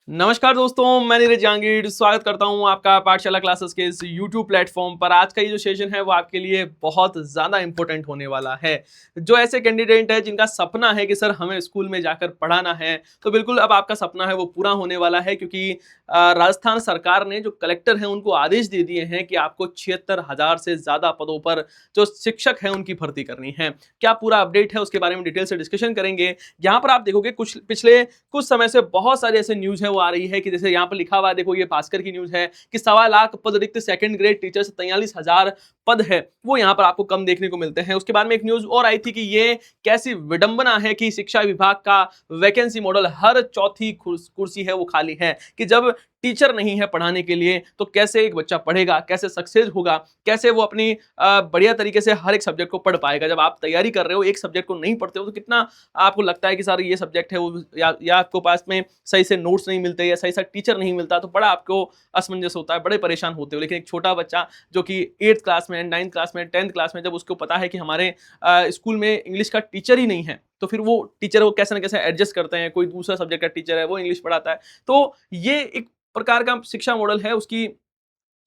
नमस्कार दोस्तों, मैं नीरज जहांगीर स्वागत करता हूं आपका पाठशाला क्लासेस के इस YouTube प्लेटफॉर्म पर। आज का ये जो सेशन है वो आपके लिए बहुत ज़्यादा इंपॉर्टेंट होने वाला है। जो ऐसे कैंडिडेट हैं जिनका सपना है कि सर हमें स्कूल में जाकर पढ़ाना है, तो बिल्कुल अब आपका सपना है वो पूरा होने वाला है, क्योंकि राजस्थान सरकार ने जो कलेक्टर हैं उनको आदेश दे दिए हैं कि आपको 76,000 से ज़्यादा पदों पर जो शिक्षक हैं उनकी भर्ती करनी है। क्या पूरा अपडेट है उसके बारे में डिटेल से डिस्कशन करेंगे। यहाँ पर आप देखोगे पिछले कुछ समय से बहुत सारे ऐसे न्यूज़ है वो आ रही है कि जैसे यहाँ पर लिखा हुआ है, देखो ये भास्कर की न्यूज़ है कि 1.25 लाख पद रिक्त सेकंड ग्रेड टीचर से 43,000 पद है वो यहाँ पर आपको कम देखने को मिलते हैं। उसके बाद में एक न्यूज़ और आई थी कि ये कैसी विडंबना है कि शिक्षा विभाग का वैकेंसी मॉडल हर चौथी कुर्सी है वो खाली है, कि जब टीचर नहीं है पढ़ाने के लिए तो कैसे एक बच्चा पढ़ेगा, कैसे सक्सेस होगा, कैसे वो अपनी बढ़िया तरीके से हर एक सब्जेक्ट को पढ़ पाएगा। जब आप तैयारी कर रहे हो, एक सब्जेक्ट को नहीं पढ़ते हो तो कितना आपको लगता है कि सर ये सब्जेक्ट है वो, या आपको पास में सही से नोट्स नहीं मिलते या सही से टीचर नहीं मिलता, तो बड़ा आपको असमंजस होता है, बड़े परेशान होते हो। लेकिन एक छोटा बच्चा जो कि 8th क्लास में, 9th क्लास में, 10th क्लास में, जब उसको पता है कि हमारे स्कूल में इंग्लिश का टीचर ही नहीं है, तो फिर वो टीचर वो कैसे ना कैसे एडजस्ट करते हैं, कोई दूसरा सब्जेक्ट का टीचर है वो इंग्लिश पढ़ाता है। तो ये एक प्रकार का शिक्षा मॉडल है, उसकी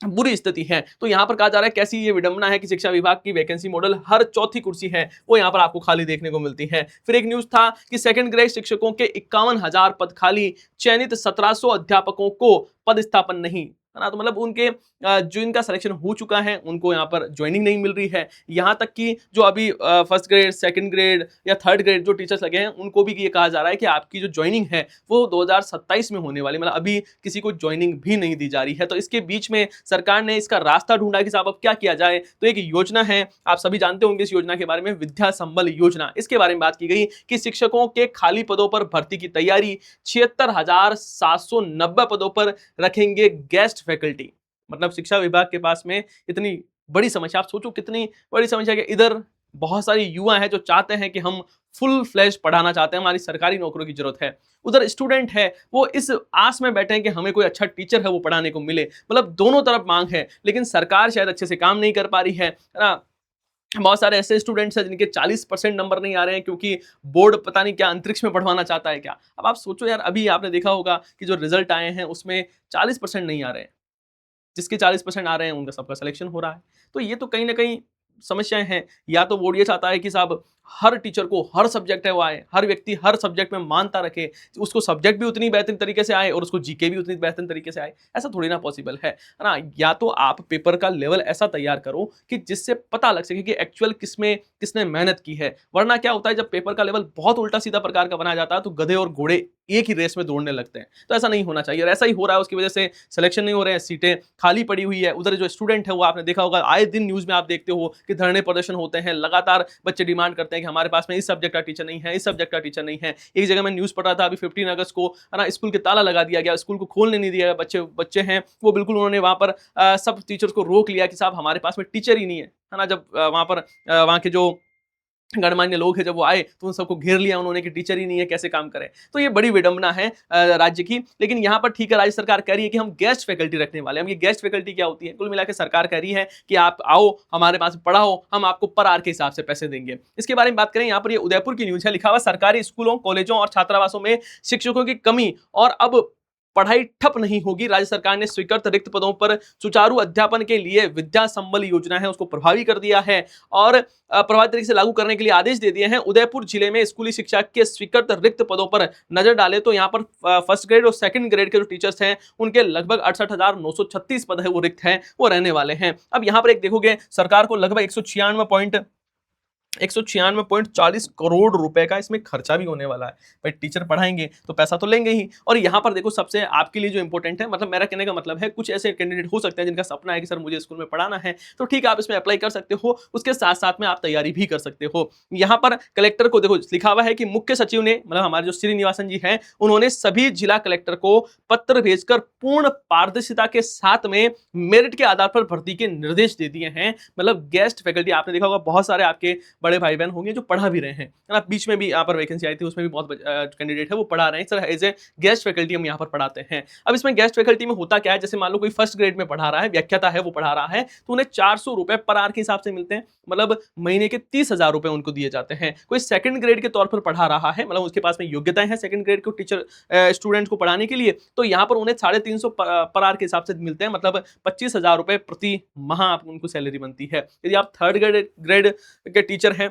बुरी स्थिति है। तो यहाँ पर कहा जा रहा है कैसी ये विडंबना है कि शिक्षा विभाग की वैकेंसी मॉडल हर चौथी कुर्सी है वो यहाँ पर आपको खाली देखने को मिलती है। फिर एक न्यूज था कि सेकंड ग्रेड शिक्षकों के 51,000 पद खाली, चयनित 1700 अध्यापकों को पद स्थापन नहीं, है ना। तो मतलब उनके जो इनका सिलेक्शन हो चुका है उनको यहाँ पर ज्वाइनिंग नहीं मिल रही है। यहाँ तक कि जो अभी फर्स्ट ग्रेड, सेकंड ग्रेड या थर्ड ग्रेड जो टीचर्स लगे हैं उनको भी ये कहा जा रहा है कि आपकी जो ज्वाइनिंग है वो 2027 में होने वाली, मतलब अभी किसी को ज्वाइनिंग भी नहीं दी जा रही है। तो इसके बीच में सरकार ने इसका रास्ता ढूंढा कि साहब अब क्या किया जाए। तो एक योजना है, आप सभी जानते होंगे इस योजना के बारे में, विद्या संबल योजना। इसके बारे में बात की गई कि शिक्षकों के खाली पदों पर भर्ती की तैयारी, 76,790 पदों पर रखेंगे गेस्ट फैकल्टी। मतलब शिक्षा विभाग के पास में इतनी बड़ी समस्या, आप सोचो कितनी बड़ी समस्या है। इधर बहुत सारे युवा हैं जो चाहते हैं कि हम फुल फ्लैश पढ़ाना चाहते हैं, हमारी सरकारी नौकरियों की जरूरत है। उधर स्टूडेंट है वो इस आस में बैठे हैं कि हमें कोई अच्छा टीचर है वो पढ़ाने को मिले। मतलब दोनों तरफ मांग है, लेकिन सरकार शायद अच्छे से काम नहीं कर पा रही है ना। बहुत सारे ऐसे स्टूडेंट्स हैं जिनके 40% नंबर नहीं आ रहे हैं क्योंकि बोर्ड पता नहीं क्या अंतरिक्ष में पढ़वाना चाहता है क्या। अब आप सोचो यार, अभी आपने देखा होगा कि जो रिजल्ट आए हैं उसमें 40% नहीं आ रहे हैं, जिसके 40% आ रहे हैं उनका सबका सिलेक्शन हो रहा है। तो ये तो कहीं न कहीं समस्याएँ हैं। या तो बोर्ड ये चाहता है कि साहब हर टीचर को हर सब्जेक्ट है वो आए, हर व्यक्ति हर सब्जेक्ट में मानता रखे, उसको सब्जेक्ट भी उतनी बेहतरीन तरीके से आए और उसको जीके भी उतनी बेहतरीन तरीके से आए। ऐसा थोड़ी ना पॉसिबल है ना? या तो आप पेपर का लेवल ऐसा तैयार करो कि जिससे पता लग सके कि एक्चुअल किसमें किसने मेहनत की है। वरना क्या होता है, जब पेपर का लेवल बहुत उल्टा-सीधा प्रकार का बनाया जाता है तो गधे और घोड़े एक ही रेस में दौड़ने लगते हैं। तो ऐसा नहीं होना चाहिए और ऐसा ही हो रहा है, उसकी वजह से सिलेक्शन नहीं हो रहे हैं, सीटें खाली पड़ी हुई है। उधर जो स्टूडेंट है वो आपने देखा होगा, आए दिन न्यूज़ में आप देखते हो कि धरने प्रदर्शन होते हैं, लगातार बच्चे डिमांड करते हैं कि हमारे पास में इस सब्जेक्ट का टीचर नहीं है, इस सब्जेक्ट का टीचर नहीं है। एक जगह मैं न्यूज़ पढ़ रहा था अभी 15 अगस्त को, है ना, स्कूल के ताला लगा दिया गया, स्कूल को खोलने नहीं दिया गया। बच्चे हैं वो बिल्कुल, उन्होंने वहाँ पर सब टीचर्स को रोक लिया कि साहब हमारे पास में टीचर ही नहीं है ना। जब वहाँ पर वहाँ के जो गणमान्य लोग हैं जब वो आए तो उन सबको घेर लिया उन्होंने कि टीचर ही नहीं है, कैसे काम करें। तो ये बड़ी विडंबना है राज्य की। लेकिन यहाँ पर ठीक है, राज्य सरकार कह रही है कि हम गेस्ट फैकल्टी रखने वाले हैं। हम ये गेस्ट फैकल्टी क्या होती है? कुल मिला के सरकार कह रही है कि आप आओ हमारे पास पढ़ाओ, हम आपको पर आवर के हिसाब से पैसे देंगे। इसके बारे में बात करें, यहाँ पर ये उदयपुर की न्यूज है, लिखा हुआ सरकारी स्कूलों, कॉलेजों और छात्रावासों में शिक्षकों की कमी और अब पढ़ाई ठप नहीं होगी। राज्य सरकार ने स्वीकृत रिक्त पदों पर सुचारू अध्यापन के लिए विद्या संबल योजना है उसको प्रभावी कर दिया है और प्रभावी तरीके से लागू करने के लिए आदेश दे दिए हैं। उदयपुर जिले में स्कूली शिक्षा के स्वीकृत रिक्त पदों पर नजर डाले तो यहाँ पर फर्स्ट ग्रेड और सेकंड ग्रेड के जो टीचर्स हैं उनके लगभग 68,936 पद है वो रिक्त हैं, वो रहने वाले हैं। अब यहाँ पर एक देखोगे, सरकार को लगभग 196.40 करोड़ रुपए का इसमें खर्चा भी होने वाला है। भाई टीचर पढ़ाएंगे तो पैसा तो लेंगे ही। और यहाँ पर देखो, सबसे आपके लिए जो इंपॉर्टेंट है, मतलब मेरा कहने का मतलब है, कुछ ऐसे कैंडिडेट हो सकते हैं जिनका सपना है कि सर मुझे स्कूल में पढ़ाना है, तो ठीक है आप इसमें अप्लाई कर सकते हो, उसके साथ साथ में आप तैयारी भी कर सकते हो। यहाँ पर कलेक्टर को देखो लिखा हुआ है कि मुख्य सचिव ने, मतलब हमारे जो श्रीनिवासन जी हैं, उन्होंने सभी जिला कलेक्टर को पत्र भेजकर पूर्ण पारदर्शिता के साथ में मेरिट के आधार पर भर्ती के निर्देश दे दिए हैं। मतलब गेस्ट फैकल्टी आपने देखा होगा, बहुत सारे आपके बड़े भाई बहन होंगे जो पढ़ा भी रहे हैं, है ना। बीच में भी यहाँ पर वैकेंसी आई थी, उसमें भी बहुत कैंडिडेट है वो पढ़ा रहे हैं sir, as a guest faculty हम यहाँ पर पढ़ाते हैं। अब इसमें गेस्ट फैकल्टी में होता क्या है, जैसे मान लो कोई फर्स्ट ग्रेड में पढ़ा रहा है, व्याख्याता है वो पढ़ा रहा है, तो उन्हें 400 रुपए पर आवर के हिसाब से मिलते हैं, मतलब महीने के 30,000 रुपए उनको दिए जाते हैं। कोई सेकंड ग्रेड के तौर पर पढ़ा रहा है, मतलब उसके पास में योग्यताएं हैं सेकंड ग्रेड को टीचर स्टूडेंट को पढ़ाने के लिए, तो यहाँ पर उन्हें 350 पर आवर के हिसाब से मिलते हैं, मतलब 25,000 रुपए प्रति माह उनको सैलरी बनती है। यदि आप थर्ड ग्रेड के टीचर हैं,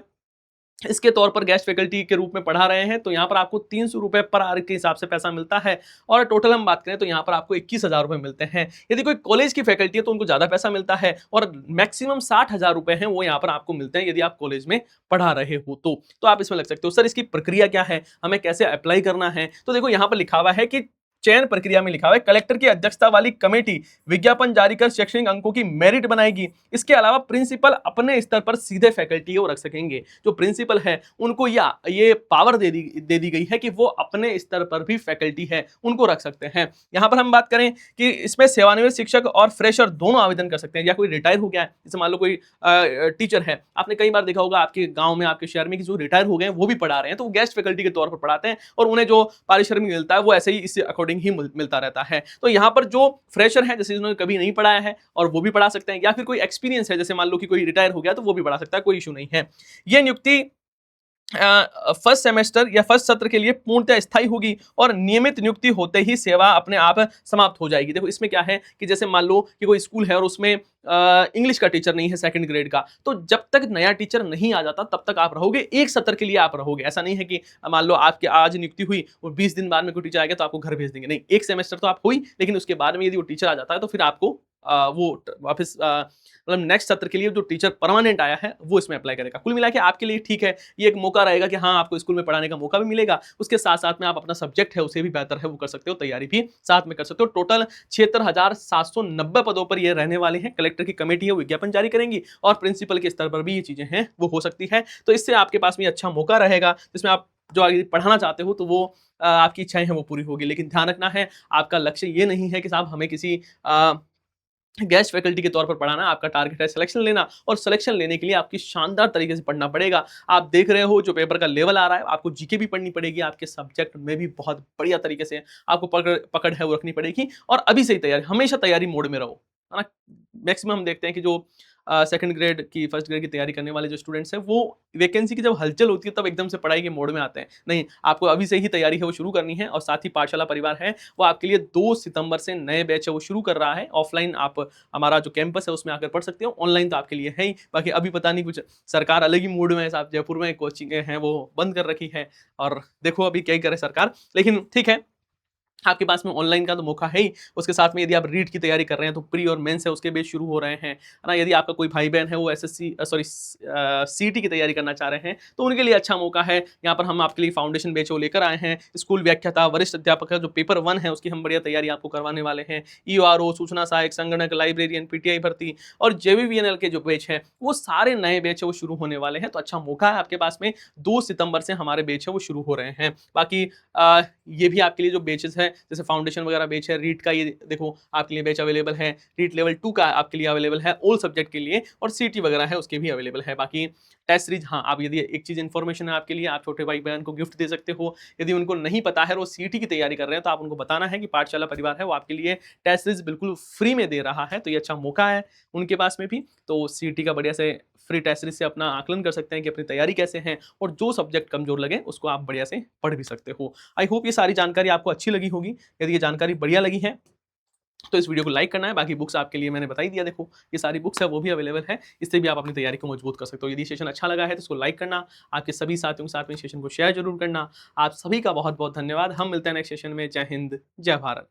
इसके तौर पर गेस्ट फैकल्टी के रूप में पढ़ा रहे हैं, तो यहाँ पर आपको 300 रुपए पर आवर के हिसाब से पैसा मिलता है, और टोटल हम बात करें तो यहाँ पर आपको 21,000 रुपए मिलते हैं। यदि कोई कॉलेज की फैकल्टी है तो उनको ज्यादा पैसा मिलता है, और मैक्सिमम 60,000 रुपए हैं वो यहाँ पर आपको मिलते हैं यदि आप कॉलेज में पढ़ा रहे हो तो आप इसमें लग सकते हो। सर इसकी प्रक्रिया क्या है, हमें कैसे अप्लाई करना है, तो देखो यहाँ पर लिखा हुआ है कि चयन प्रक्रिया में लिखा हुआ है, कलेक्टर की अध्यक्षता वाली कमेटी विज्ञापन जारी कर शैक्षणिक अंकों की मेरिट बनाएगी। इसके अलावा प्रिंसिपल अपने स्तर पर सीधे फैकल्टी को रख सकेंगे। जो प्रिंसिपल है उनको ये पावर दे दी गई है कि वो अपने स्तर पर भी फैकल्टी है उनको रख सकते हैं। यहाँ पर हम बात करें कि इसमें सेवानिवृत्त शिक्षक और फ्रेशर दोनों आवेदन कर सकते हैं, या कोई रिटायर हो गया है, जैसे मान लो कोई टीचर है, आपने कई बार देखा होगा आपके गाँव में, आपके शहर में कि जो रिटायर हो गए वो भी पढ़ा रहे हैं, तो वो गेस्ट फैकल्टी के तौर पर पढ़ाते हैं, और उन्हें जो पारिश्रमिक मिलता है वो ऐसे ही इससे अकॉर्डिंग ही मिलता रहता है। तो यहाँ पर जो फ्रेशर है, जैसे जिन्होंने कभी नहीं पढ़ाया है और वो भी पढ़ा सकते हैं, या फिर कोई एक्सपीरियंस है, जैसे मान लो कि कोई रिटायर हो गया तो वो भी पढ़ा सकता है, कोई इशू नहीं है। ये नियुक्ति फर्स्ट सेमेस्टर या फर्स्ट सत्र के लिए पूर्णतः स्थायी होगी, और नियमित नियुक्ति होते ही सेवा अपने आप समाप्त हो जाएगी। देखो इसमें क्या है कि जैसे मान लो कि कोई स्कूल है और उसमें इंग्लिश का टीचर नहीं है सेकंड ग्रेड का, तो जब तक नया टीचर नहीं आ जाता तब तक आप रहोगे, एक सत्र के लिए आप रहोगे। ऐसा नहीं है कि मान लो आपके आज नियुक्ति हुई और 20 दिन बाद में कोई टीचर आ गया तो आपको घर भेज देंगे, नहीं, एक सेमेस्टर तो आप हुई, लेकिन उसके बाद में यदि वो टीचर आ जाता है तो फिर आपको वो वापस मतलब नेक्स्ट सत्र के लिए जो टीचर परमानेंट आया है वो इसमें अप्लाई करेगा। कुल मिला के आपके लिए ठीक है, ये एक मौका रहेगा कि हाँ आपको स्कूल में पढ़ाने का मौका भी मिलेगा, उसके साथ साथ में आप अपना सब्जेक्ट है उसे भी बेहतर है वो कर सकते हो, तैयारी भी साथ में कर सकते हो। टोटल 76,790 पदों पर ये रहने वाले हैं। कलेक्टर की कमेटी है विज्ञापन जारी करेंगी, और प्रिंसिपल के स्तर पर भी ये चीजें हैं वो हो सकती है। तो इससे आपके पास में अच्छा मौका रहेगा जिसमें आप जो आगे पढ़ाना चाहते हो तो वो आपकी इच्छाएं हैं वो पूरी होगी। लेकिन ध्यान रखना है, आपका लक्ष्य ये नहीं है कि साहब हमें किसी गेस्ट फैकल्टी के तौर पर पढ़ाना, आपका टारगेट है सिलेक्शन लेना, और सिलेक्शन लेने के लिए आपकी शानदार तरीके से पढ़ना पड़ेगा। आप देख रहे हो जो पेपर का लेवल आ रहा है, आपको जीके भी पढ़नी पड़ेगी, आपके सब्जेक्ट में भी बहुत बढ़िया तरीके से आपको पकड़ है वो रखनी पड़ेगी, और अभी से ही तैयारी, हमेशा तैयारी मोड में रहो, है ना। मैक्सिमम हम देखते हैं कि जो सेकंड ग्रेड की फर्स्ट ग्रेड की तैयारी करने वाले जो स्टूडेंट्स हैं वो वैकेंसी की जब हलचल होती है तब एकदम से पढ़ाई के मोड में आते हैं। नहीं, आपको अभी से ही तैयारी है वो शुरू करनी है। और साथ ही पाठशाला परिवार है वो आपके लिए 2 सितंबर से नए बैच है वो शुरू कर रहा है। ऑफलाइन आप हमारा जो कैंपस है उसमें आकर पढ़ सकते हो, ऑनलाइन तो आपके लिए है ही। बाकी अभी पता नहीं, कुछ सरकार अलग ही मूड में है साहब, जयपुर में कोचिंग है वो बंद कर रखी है, और देखो अभी क्या ही करे सरकार, लेकिन ठीक है, आपके पास में ऑनलाइन का तो मौका है ही। उसके साथ में यदि आप रीट की तैयारी कर रहे हैं तो प्री और मेंस है उसके बेस शुरू हो रहे हैं, है ना। यदि आपका कोई भाई बहन है वो सीटी की तैयारी करना चाह रहे हैं तो उनके लिए अच्छा मौका है। यहाँ पर हम आपके लिए फाउंडेशन बेच वो लेकर आए हैं। स्कूल व्याख्याता, वरिष्ठ अध्यापक है, जो पेपर 1 है उसकी हम बढ़िया तैयारी आपको करवाने वाले हैं। EORO, सूचना सहायक, संगणक, लाइब्रेरियन, PTI भर्ती और JVVNL के जो बैच है वो सारे नए बैच है वो शुरू होने वाले हैं। तो अच्छा मौका है आपके पास में, 2 सितंबर से हमारे बैच है वो शुरू हो रहे हैं। बाकी ये भी आपके लिए जो बेचेस है, जैसे फाउंडेशन वगैरह बेच है, रीट का ये देखो आपके लिए बेच अवेलेबल है, रीट लेवल 2 का आपके लिए अवेलेबल है ऑल सब्जेक्ट के लिए, और सीटी वगैरह है उसके भी अवेलेबल है। बाकी टेस्ट सीरीज, हाँ आप यदि एक चीज इन्फॉर्मेशन है आपके लिए, आप छोटे भाई बहन को गिफ्ट दे सकते हो। यदि उनको नहीं पता है और वो सीटी की तैयारी कर रहे हैं तो आप उनको बताना है कि पाठशाला परिवार है वो आपके लिए टेस्ट सीरीज बिल्कुल फ्री में दे रहा है। तो ये अच्छा मौका है उनके पास में भी, तो सीटी का बढ़िया से फ्री टेस्ट सीरीज से अपना आकलन कर सकते हैं कि अपनी तैयारी कैसे है, और जो सब्जेक्ट कमजोर लगे उसको आप बढ़िया से पढ़ भी सकते हो। आई होप ये सारी जानकारी आपको अच्छी लगी होगी। यदि ये जानकारी बढ़िया लगी है तो इस वीडियो को लाइक करना है। बाकी बुक्स आपके लिए मैंने बता ही दिया, देखो ये सारी बुक्स है वो भी अवेलेबल है, इससे भी आप अपनी तैयारी को मजबूत कर सकते हो। यदि सेशन अच्छा लगा है तो इसको लाइक करना, आपके सभी साथियों के साथ में सेशन को शेयर जरूर करना। आप सभी का बहुत बहुत धन्यवाद। हम मिलते हैं नेक्स्ट सेशन में। जय हिंद, जय भारत।